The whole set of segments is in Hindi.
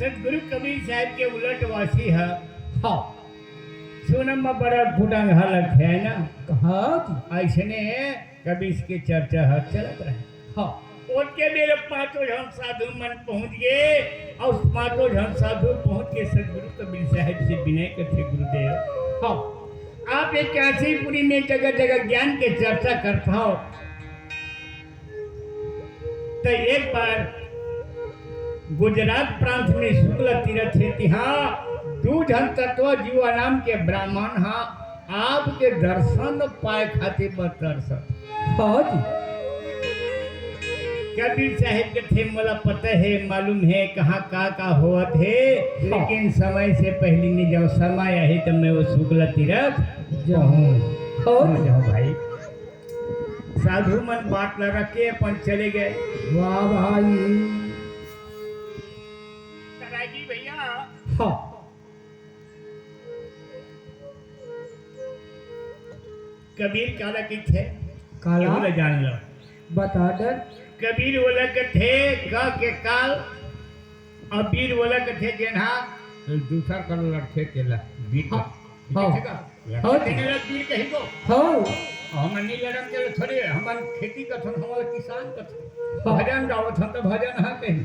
सदगुरु कबीर साहब के उलटवासी है। हाँ सोनम में बड़ा फुटंग हालत है ना। कहा ऐसे कबीर के चर्चा हर चलत रहे। हाँ उनके मेरे पांचों जन साधु मन पहुंच गए और पांचों जन साधु पहुंच के सदगुरु कबीर साहब से विनय करते गुरुदेव। हाँ आप एक काशीपुरी में जगह जगह ज्ञान के चर्चा करता हो तो एक बार गुजरात प्रांत में शुक्ल तीर्थ है। हाँ दूधन तत्व जीवा नाम के ब्राह्मण हाँ आपके दर्शन पाए खाते दर्शन। हाँ कबीर साहिब के थे मला पता है मालूम है कहाँ का हुआ थे, लेकिन समय से पहले नहीं जाओ समय है तो मैं वो शुक्ल तीर्थ जाऊँ भाई। साधु मन बात लगा के अपन चले गए। वाह भाई भैया। हाँ कबीर काला की थे काला जान लो बता दर। कबीर बोला के थे के काल और वीर बोला के थे जेना दूसरा कर लड़के केला वीर वीर कहीं को हम नहीं लड़न के थोड़े हम खेती का थोड़ा हमारा किसान का भजन गावत हम तो भजन हाँ कहीं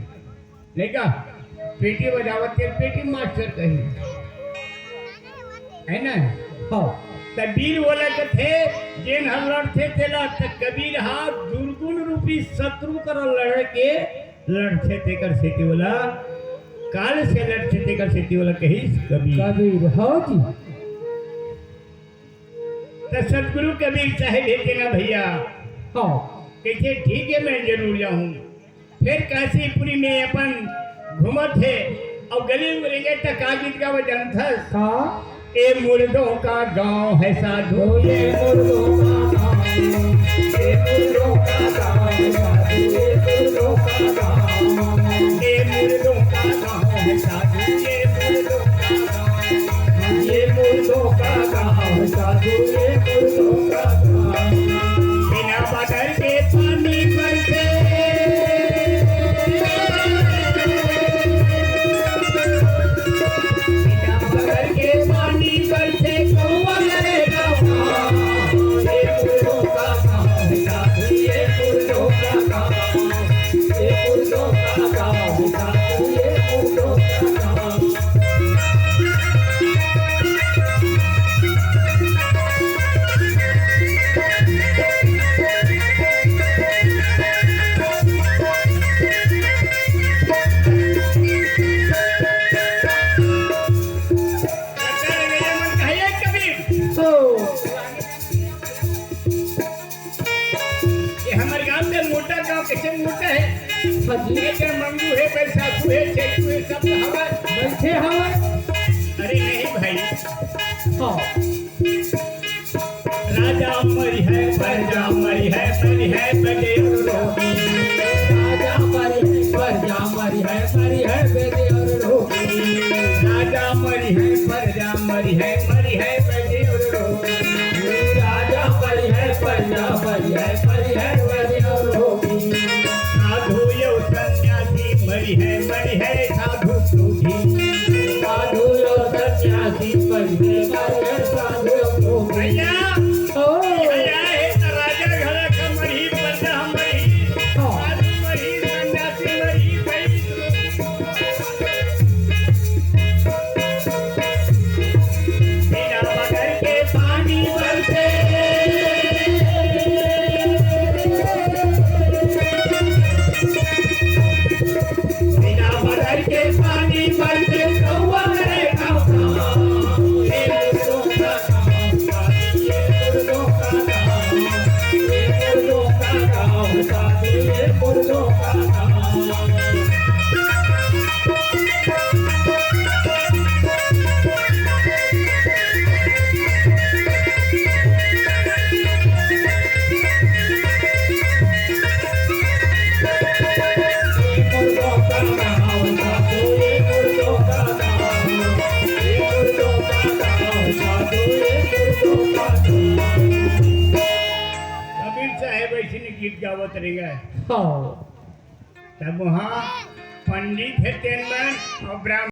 लेका पेटी बजावत के पेटी मास्टर कहीं है ना। हाँ वीर बोला के थे जेन हम लड़ते तेला कबीर हाथ दुर्गुण रूपी शत्रु कर लड़ के लड़ते थे कर सेती बोला काल से लड़ते थे कर सेती बोला कही कबीर। हाँ जी तो सदगुरु कबीर साहब है ना भैया। हाँ कहते ठीक है मैं जरूर जाऊँ। फिर काशीपुरी में अपन घूमत है और गली में गए तो का गीत का वजन था ए मुर्दों का गांव है साधु ये मुर्दों का गांव ये मुर्दों का गांव है साधु ये मुर्दों का गांव ये मुर्दों का गांव है साधु ये मुर्दों का गांव ये मुर्दों का गांव है साधु ये मुर्दों का गांव। बिना बदल के पानी बरसे मंगू है पैसा है सब हवा बैठे हवा। अरे नहीं भाई। हाँ राजा मरी है प्रजा मरी है मरी है बड़े रोगी राजा मरी है प्रजा मरी है मरी है बड़े और रोगी राजा मरी है प्रजा मरी है बड़े और रोगी राजा मरी है प्रजा मरी है बड़े और रोगी। साधु यो सन्यासी मरी है साधु क्रोधी साधु यो सन्यासी मरी है साधु क्रोधी। भैया है तो राजा घर मुर्दों का गीत गावत रही गए हो तब वहाँ पंडित है तेन और ब्राह्मण